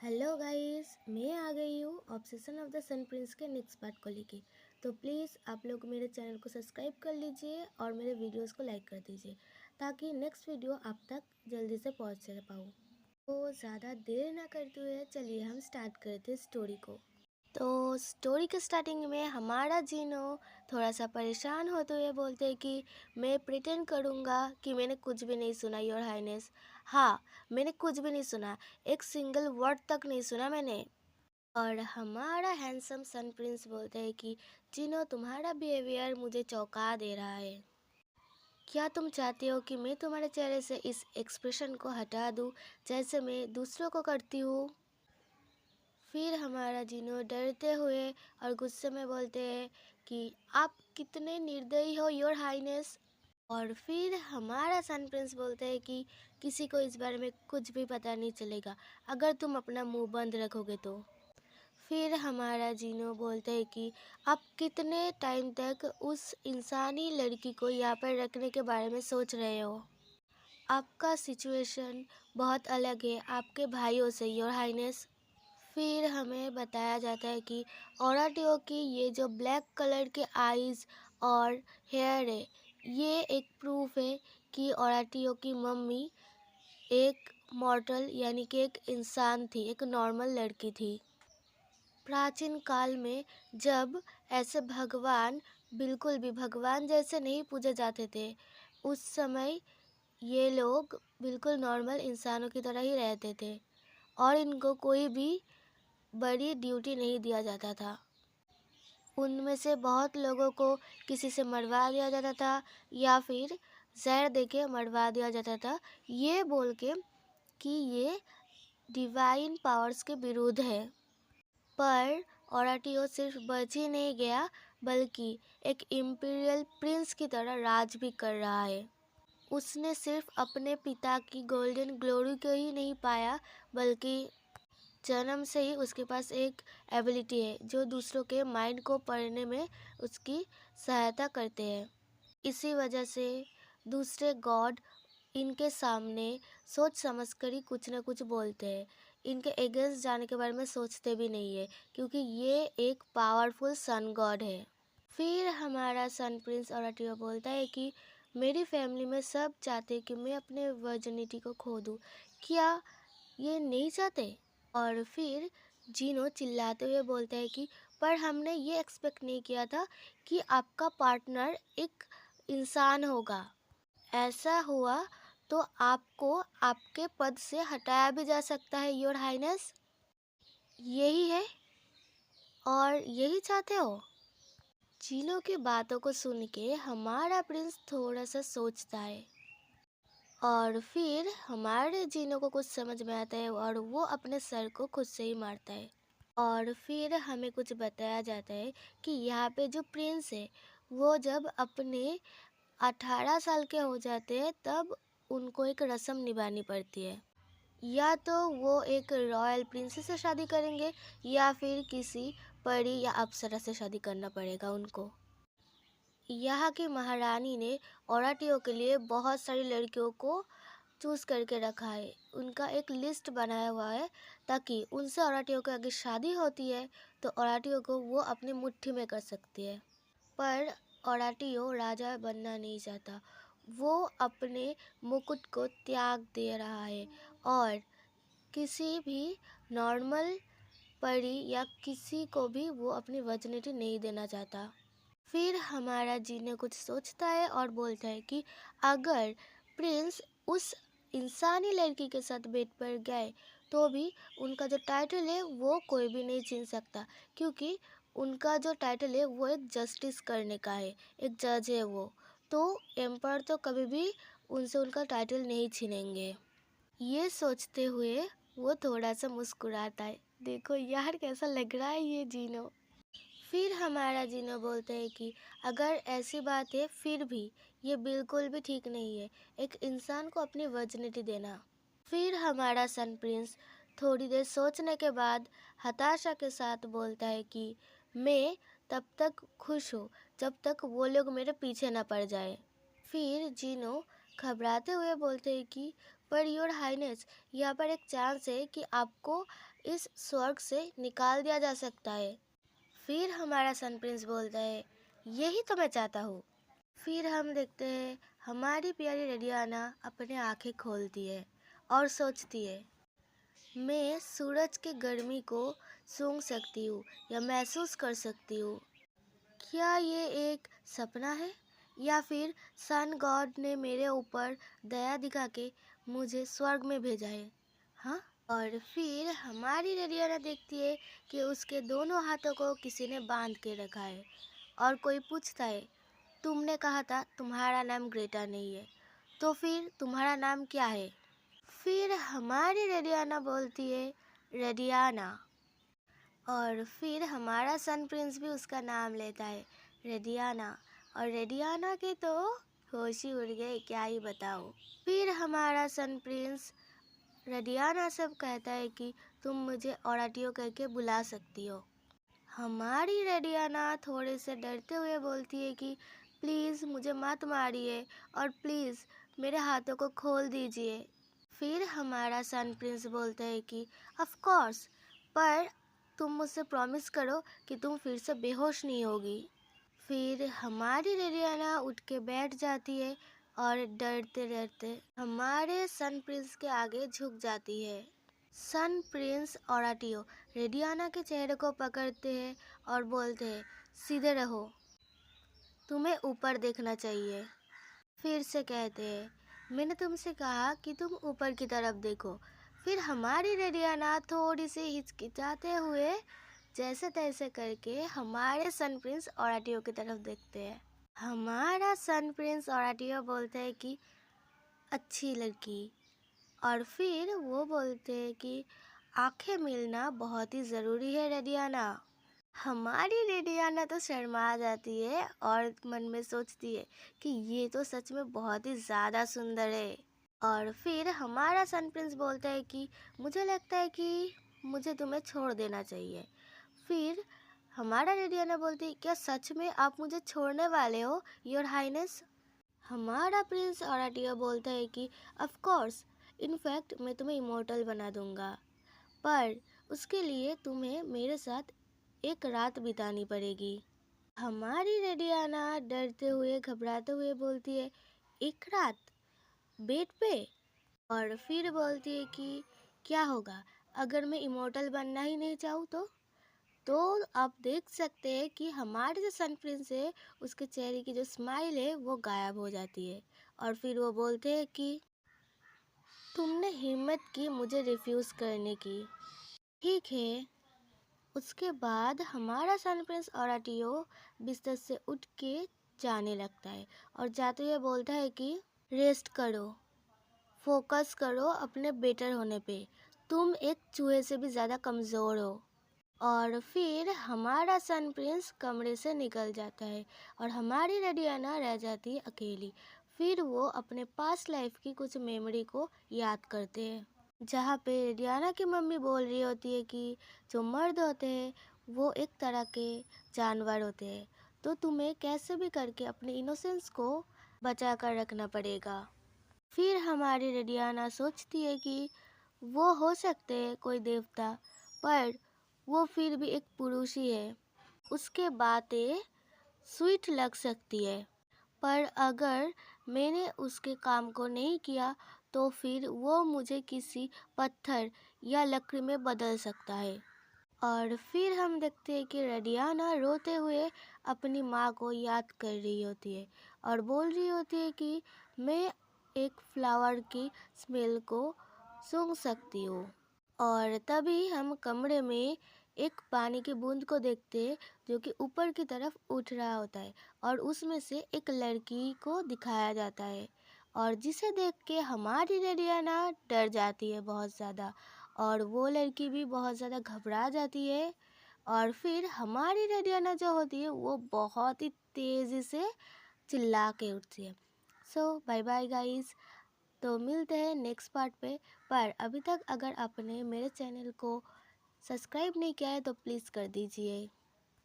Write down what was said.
Hello guys, मैं आ गई हूँ obsession of the sun prince के नेक्स्ट पार्ट को लेके। तो प्लीज़ आप लोग मेरे चैनल को सब्सक्राइब कर लीजिए और मेरे वीडियोस को लाइक कर दीजिए ताकि नेक्स्ट वीडियो आप तक जल्दी से पहुँच पाऊँ। तो ज़्यादा देर ना करते हुए चलिए हम स्टार्ट करते हैं स्टोरी को। तो स्टोरी के स्टार्टिंग में हमारा जीनो थोड़ा सा परेशान होते हुए बोलते हैं कि मैं प्रिटेंड करूँगा कि मैंने कुछ भी नहीं सुना योर हाइनेस। हाँ, मैंने कुछ भी नहीं सुना, एक सिंगल वर्ड तक नहीं सुना मैंने। और हमारा हैंडसम सन प्रिंस बोलते हैं कि जीनो तुम्हारा बिहेवियर मुझे चौंका दे रहा है। क्या तुम चाहते हो कि मैं तुम्हारे चेहरे से इस एक्सप्रेशन को हटा दूँ जैसे मैं दूसरों को करती हूँ? फिर हमारा जीनो डरते हुए और गुस्से में बोलते हैं कि आप कितने निर्दयी हो योर हाइनेस। और फिर हमारा सन प्रिंस बोलते हैं कि किसी को इस बारे में कुछ भी पता नहीं चलेगा अगर तुम अपना मुंह बंद रखोगे तो। फिर हमारा जीनो बोलते हैं कि आप कितने टाइम तक उस इंसानी लड़की को यहाँ पर रखने के बारे में सोच रहे हो। आपका सिचुएशन बहुत अलग है आपके भाइयों से योर हाइनेस। फिर हमें बताया जाता है कि ओराटियो की ये जो ब्लैक कलर के आईज़ और हेयर है, ये एक प्रूफ है कि ओराटियो की मम्मी एक मॉर्टल यानी कि एक इंसान थी, एक नॉर्मल लड़की थी। प्राचीन काल में जब ऐसे भगवान बिल्कुल भी भगवान जैसे नहीं पूजे जाते थे, उस समय ये लोग बिल्कुल नॉर्मल इंसानों की तरह ही रहते थे और इनको कोई भी बड़ी ड्यूटी नहीं दिया जाता था। उनमें से बहुत लोगों को किसी से मरवा दिया जाता था या फिर जहर देके मरवा दिया जाता था, ये बोल के कि ये डिवाइन पावर्स के विरुद्ध है। पर ओराटियो सिर्फ बच ही नहीं गया बल्कि एक इम्पीरियल प्रिंस की तरह राज भी कर रहा है। उसने सिर्फ अपने पिता की गोल्डन ग्लोरी को ही नहीं पाया बल्कि जन्म से ही उसके पास एक एबिलिटी है जो दूसरों के माइंड को पढ़ने में उसकी सहायता करते हैं। इसी वजह से दूसरे गॉड इनके सामने सोच समझ कर ही कुछ ना कुछ बोलते हैं। इनके अगेंस्ट जाने के बारे में सोचते भी नहीं है क्योंकि ये एक पावरफुल सन गॉड है। फिर हमारा सन प्रिंस ओराटियो बोलता है कि मेरी फैमिली में सब चाहते हैं कि मैं अपने वर्जिनिटी को खो दूँ, क्या ये नहीं चाहते? और फिर जीनो चिल्लाते हुए बोलता है कि पर हमने ये एक्सपेक्ट नहीं किया था कि आपका पार्टनर एक इंसान होगा। ऐसा हुआ तो आपको आपके पद से हटाया भी जा सकता है योर हाइनेस। यही है और यही चाहते हो? जीनो की बातों को सुन के हमारा प्रिंस थोड़ा सा सोचता है और फिर हमारे जीनो को कुछ समझ में आता है और वो अपने सर को खुद से ही मारता है। और फिर हमें कुछ बताया जाता है कि यहाँ पे जो प्रिंस है वो जब अपने 18 साल के हो जाते हैं तब उनको एक रस्म निभानी पड़ती है। या तो वो एक रॉयल प्रिंसेस से शादी करेंगे या फिर किसी परी या अप्सरा से शादी करना पड़ेगा उनको। यहाँ की महारानी ने ओराटियो के लिए बहुत सारी लड़कियों को चूज़ करके रखा है। उनका एक लिस्ट बनाया हुआ है ताकि उनसे ओराटियो की अगर शादी होती है तो ओराटियो को वो अपनी मुट्ठी में कर सकती है। पर ओराटियो राजा बनना नहीं चाहता, वो अपने मुकुट को त्याग दे रहा है और किसी भी नॉर्मल परी या किसी को भी वो अपनी वर्जिनिटी नहीं देना चाहता। फिर हमारा जीने कुछ सोचता है और बोलता है कि अगर प्रिंस उस इंसानी लड़की के साथ बेड पर गए तो भी उनका जो टाइटल है वो कोई भी नहीं छीन सकता क्योंकि उनका जो टाइटल है वो एक जस्टिस करने का है, एक जज है वो। तो एम्पायर तो कभी भी उनसे उनका टाइटल नहीं छीनेंगे। ये सोचते हुए वो थोड़ा सा मुस्कुराता है। देखो यार कैसा लग रहा है ये जीनो। फिर हमारा जीनो बोलते हैं कि अगर ऐसी बात है फिर भी ये बिल्कुल भी ठीक नहीं है एक इंसान को अपनी वर्जिनिटी देना। फिर हमारा सन प्रिंस थोड़ी देर सोचने के बाद हताशा के साथ बोलता है कि मैं तब तक खुश हूँ जब तक वो लोग मेरे पीछे ना पड़ जाए। फिर जीनो घबराते हुए बोलते हैं कि पर योर हाइनेस यहाँ पर एक चांस है कि आपको इस स्वर्ग से निकाल दिया जा सकता है। फिर हमारा सन प्रिंस बोलता है, यही तो मैं चाहता हूँ। फिर हम देखते हैं हमारी प्यारी रेडियाना अपने आंखें खोलती है और सोचती है, मैं सूरज के गर्मी को सूंघ सकती हूँ या महसूस कर सकती हूँ। क्या ये एक सपना है या फिर सन गॉड ने मेरे ऊपर दया दिखा के मुझे स्वर्ग में भेजा है? हाँ। और फिर हमारी रेडियाना देखती है कि उसके दोनों हाथों को किसी ने बांध के रखा है और कोई पूछता है, तुमने कहा था तुम्हारा नाम ग्रेटा नहीं है, तो फिर तुम्हारा नाम क्या है? फिर हमारी रेडियाना बोलती है, रेडियाना। और फिर हमारा सन प्रिंस भी उसका नाम लेता है, रेडियाना। और रेडियाना के तो होश ही उड़ गए, क्या ही बताओ। फिर हमारा सन प्रिंस रेडियाना सब कहता है कि तुम मुझे ओराटियो करके बुला सकती हो। हमारी रेडियाना थोड़े से डरते हुए बोलती है कि प्लीज़ मुझे मत मारिए और प्लीज़ मेरे हाथों को खोल दीजिए। फिर हमारा सन प्रिंस बोलता है कि ऑफ कोर्स, पर तुम मुझसे प्रॉमिस करो कि तुम फिर से बेहोश नहीं होगी। फिर हमारी रेडियाना उठ के बैठ जाती है और डरते डरते हमारे सन प्रिंस के आगे झुक जाती है। सन प्रिंस ओराटियो रेडियाना के चेहरे को पकड़ते हैं और बोलते हैं, सीधे रहो, तुम्हें ऊपर देखना चाहिए। फिर से कहते हैं, मैंने तुमसे कहा कि तुम ऊपर की तरफ देखो। फिर हमारी रेडियाना थोड़ी सी हिचकिचाते हुए जैसे तैसे करके हमारे सन प्रिंस ओराटियो की तरफ देखते हैं। हमारा सन प्रिंस ओराटियो बोलते हैं कि अच्छी लड़की। और फिर वो बोलते हैं कि आंखें मिलना बहुत ही ज़रूरी है रेडियाना। हमारी रेडियाना तो शर्मा जाती है और मन में सोचती है कि ये तो सच में बहुत ही ज़्यादा सुंदर है। और फिर हमारा सन प्रिंस बोलता है कि मुझे लगता है कि मुझे तुम्हें छोड़ देना चाहिए। फिर हमारा रेडियाना बोलती है, क्या सच में आप मुझे छोड़ने वाले हो योर हाइनेस? हमारा प्रिंस ओराटियो बोलता है कि ऑफ कोर्स, इनफैक्ट मैं तुम्हें इमोर्टल बना दूंगा, पर उसके लिए तुम्हें मेरे साथ एक रात बितानी पड़ेगी। हमारी रेडियाना डरते हुए घबराते हुए बोलती है, एक रात बेड पे? और फिर बोलती है कि क्या होगा अगर मैं इमोर्टल बनना ही नहीं चाहूँ तो आप देख सकते हैं कि हमारे जो सन प्रिंस है उसके चेहरे की जो स्माइल है वो गायब हो जाती है। और फिर वो बोलते हैं कि तुमने हिम्मत की मुझे रिफ्यूज़ करने की, ठीक है। उसके बाद हमारा सन प्रिंस ओराटियो बिस्तर से उठ के जाने लगता है और जाते हुए बोलता है कि रेस्ट करो, फोकस करो अपने बेटर होने पे, तुम एक चूहे से भी ज़्यादा कमज़ोर हो। और फिर हमारा सन प्रिंस कमरे से निकल जाता है और हमारी रेडियाना रह जाती है अकेली। फिर वो अपने पास्ट लाइफ की कुछ मेमोरी को याद करते हैं, जहाँ पे रेडियाना की मम्मी बोल रही होती है कि जो मर्द होते हैं वो एक तरह के जानवर होते हैं, तो तुम्हें कैसे भी करके अपने इनोसेंस को बचा कर रखना पड़ेगा। फिर हमारी रेडियाना सोचती है कि वो हो सकते हैं कोई देवता, पर वो फिर भी एक पुरुष ही है। उसके बातें स्वीट लग सकती है, पर अगर मैंने उसके काम को नहीं किया तो फिर वो मुझे किसी पत्थर या लकड़ी में बदल सकता है। और फिर हम देखते हैं कि रेडियाना रोते हुए अपनी माँ को याद कर रही होती है और बोल रही होती है कि मैं एक फ्लावर की स्मेल को सूंघ सकती हूँ। और तभी हम कमरे में एक पानी की बूंद को देखते हैं जो कि ऊपर की तरफ उठ रहा होता है और उसमें से एक लड़की को दिखाया जाता है और जिसे देख के हमारी रेडियाना डर जाती है बहुत ज़्यादा और वो लड़की भी बहुत ज़्यादा घबरा जाती है। और फिर हमारी रेडियाना जो होती है वो बहुत ही तेज़ी से चिल्ला के उठती है। सो बाय बाय गाइस, तो मिलते हैं नेक्स्ट पार्ट पे। पर अभी तक अगर आपने मेरे चैनल को सब्सक्राइब नहीं किया है तो प्लीज़ कर दीजिए।